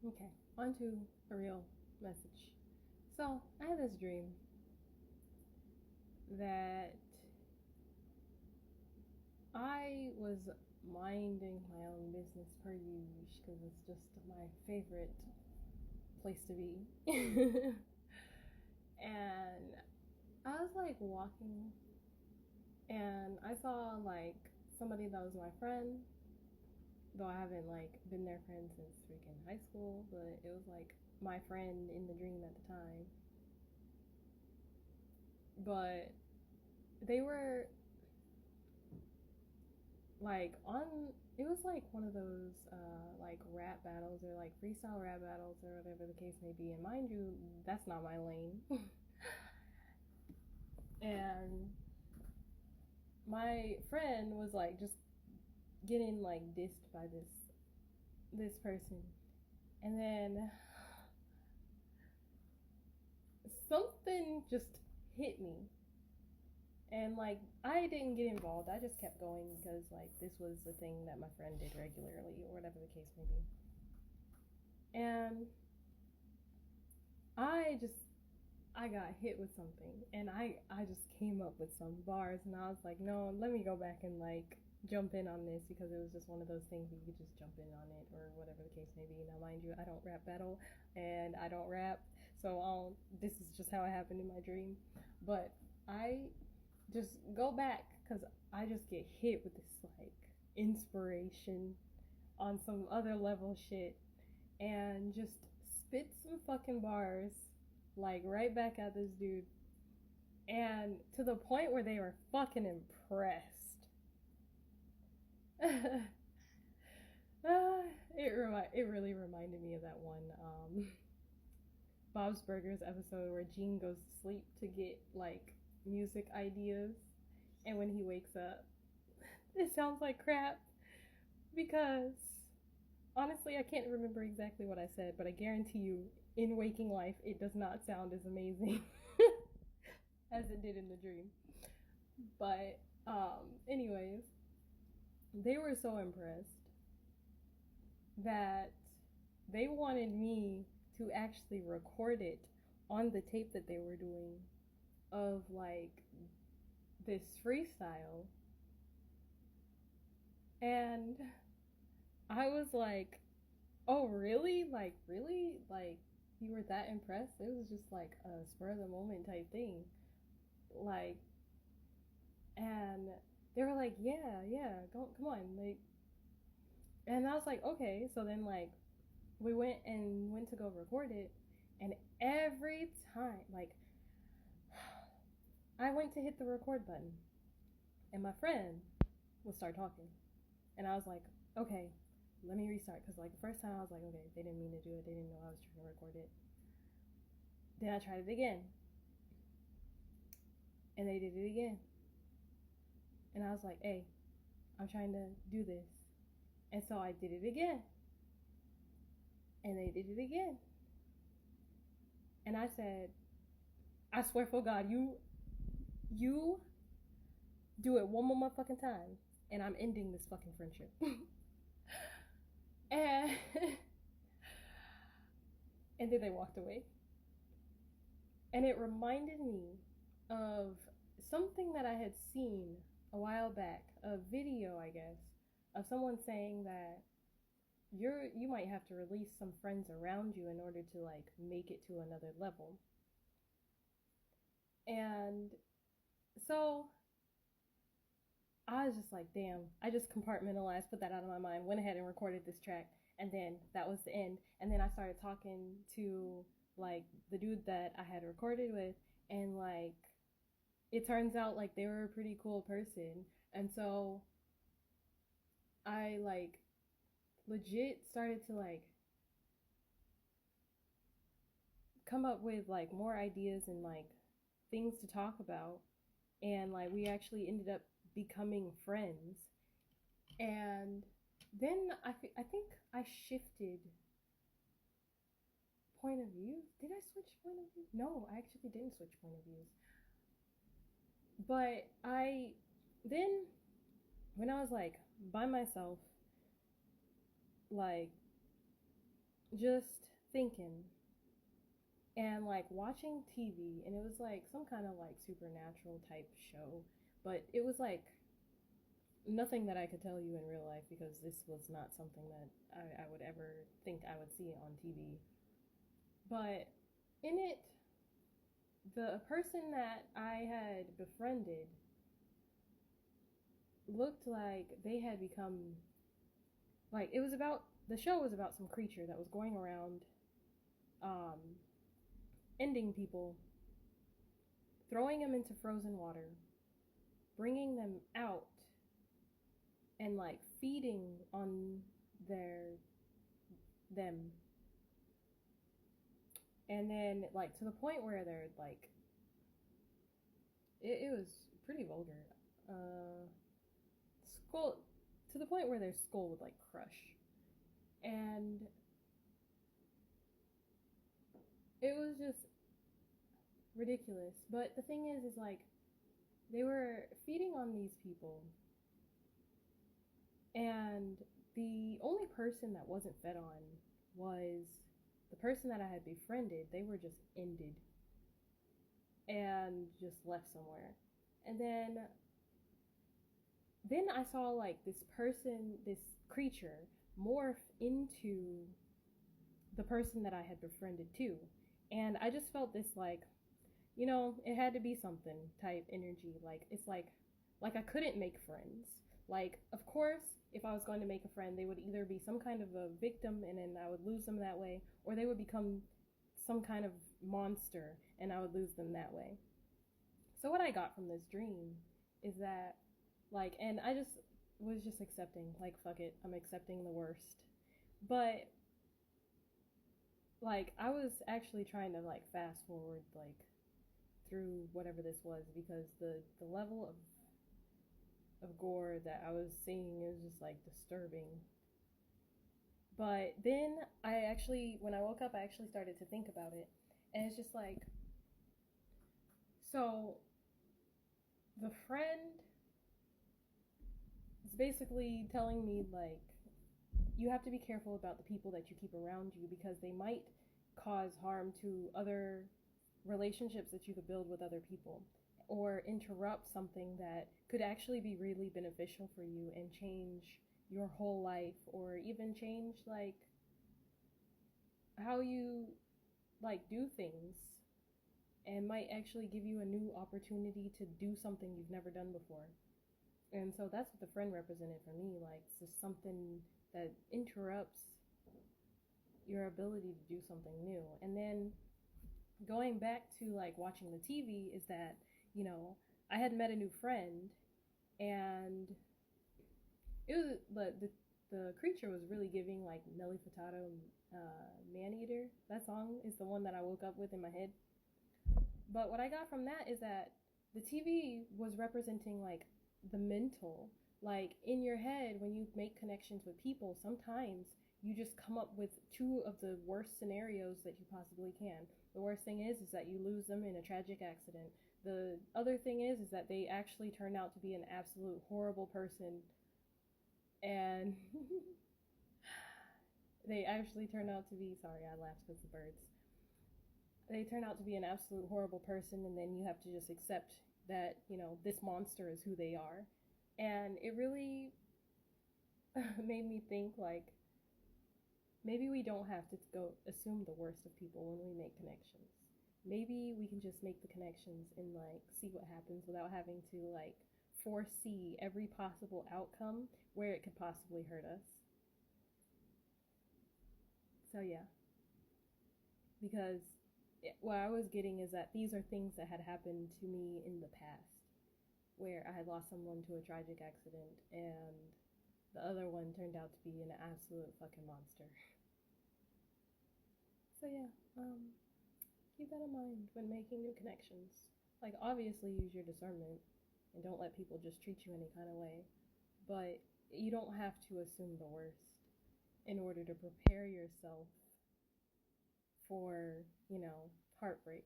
Okay, on to a real message. So, I had this dream that I was minding my own business per usual because it's just my favorite place to be. And I was like walking and I saw like somebody that was my friend, though I haven't like been their friend since freaking high school, but it was like my friend in the dream at the time. But they were like on, it was like one of those like rap battles or like freestyle rap battles or whatever the case may be, and mind you, that's not my lane. And my friend was like just getting like dissed by this person, and then something just hit me, and like I didn't get involved, I just kept going because like this was the thing that my friend did regularly or whatever the case may be. And I just I got hit with something, and I just came up with some bars, and I was like, no, let me go back and like jump in on this because it was just one of those things where you could just jump in on it or whatever the case may be. Now, mind you, I don't rap battle and I don't rap, so this is just how it happened in my dream. But I just go back because I just get hit with this like inspiration on some other level shit and just spit some fucking bars like right back at this dude, and to the point where they were fucking impressed. It really reminded me of that one Bob's Burgers episode where Gene goes to sleep to get like music ideas, and when he wakes up, it sounds like crap because honestly, I can't remember exactly what I said, but I guarantee you, in waking life, it does not sound as amazing as it did in the dream. But, anyways, they were so impressed that they wanted me to actually record it on the tape that they were doing of like this freestyle. And I was like, oh, really? Like, really? Like, you were that impressed? It was just like a spur of the moment type thing. Like, and they were like, yeah, yeah, go, come on. Like, and I was like, okay. So then, like, we went to go record it. And every time, like, I went to hit the record button, and my friend would start talking. And I was like, okay, let me restart. Because, like, the first time I was like, okay, they didn't mean to do it. They didn't know I was trying to record it. Then I tried it again, and they did it again. And I was like, hey, I'm trying to do this. And so I did it again, and they did it again. And I said, I swear for God, you do it one more motherfucking time, and I'm ending this fucking friendship. and and then they walked away. And it reminded me of something that I had seen a while back, a video, I guess, of someone saying that you might have to release some friends around you in order to like make it to another level. And so I was just like, damn, I just compartmentalized, put that out of my mind, went ahead and recorded this track, and then that was the end. And then I started talking to like the dude that I had recorded with, and like it turns out like they were a pretty cool person. And so I like legit started to like come up with like more ideas and like things to talk about, and like we actually ended up becoming friends. And then I think I shifted point of views. Did I switch point of views? No, I actually didn't switch point of views. But I then, when I was like by myself, like just thinking and like watching TV, and it was like some kind of like supernatural type show, but it was like nothing that I could tell you in real life because this was not something that I would ever think I would see on TV. But in it, the person that I had befriended looked like they had become like it was about the show was about some creature that was going around um, ending people, throwing them into frozen water, bringing them out, and like feeding on their them, and then like to the point where they're like it was pretty vulgar. Uh, skull to the point where their skull would like crush, and it was just ridiculous. But the thing is like they were feeding on these people, and the only person that wasn't fed on was the person that I had befriended. They were just ended and just left somewhere. And then I saw like this person, this creature morph into the person that I had befriended too. And I just felt this like, it had to be something type energy. Like it's like I couldn't make friends. Like of course, if I was going to make a friend, they would either be some kind of a victim and then I would lose them that way, or they would become some kind of monster and I would lose them that way. So what I got from this dream is that like, and I just was just accepting, like fuck it, I'm accepting the worst. But like I was actually trying to like fast forward like through whatever this was because the level of gore that I was seeing is just like disturbing. But then when I woke up, I actually started to think about it, and it's just like, so the friend is basically telling me like you have to be careful about the people that you keep around you because they might cause harm to other relationships that you could build with other people or interrupt something that could actually be really beneficial for you and change your whole life or even change like how you like do things and might actually give you a new opportunity to do something you've never done before. And so that's what the friend represented for me, like it's just something that interrupts your ability to do something new. And then going back to like watching the TV is that, I had met a new friend and it was the creature was really giving like Nelly Furtado, Man Eater. That song is the one that I woke up with in my head. But what I got from that is that the TV was representing like the mental, like in your head when you make connections with people, sometimes you just come up with two of the worst scenarios that you possibly can. The worst thing is that you lose them in a tragic accident. The other thing is that they actually turn out to be an absolute horrible person, and they actually turn out to be, sorry, I laughed because the birds. They turn out to be an absolute horrible person, and then you have to just accept that, this monster is who they are. And it really made me think like maybe we don't have to go assume the worst of people when we make connections. Maybe we can just make the connections and like see what happens without having to like foresee every possible outcome where it could possibly hurt us. So yeah, because what I was getting is that these are things that had happened to me in the past where I had lost someone to a tragic accident and the other one turned out to be an absolute fucking monster. So yeah, keep that in mind when making new connections. Like obviously use your discernment and don't let people just treat you any kind of way. But you don't have to assume the worst in order to prepare yourself for, heartbreak.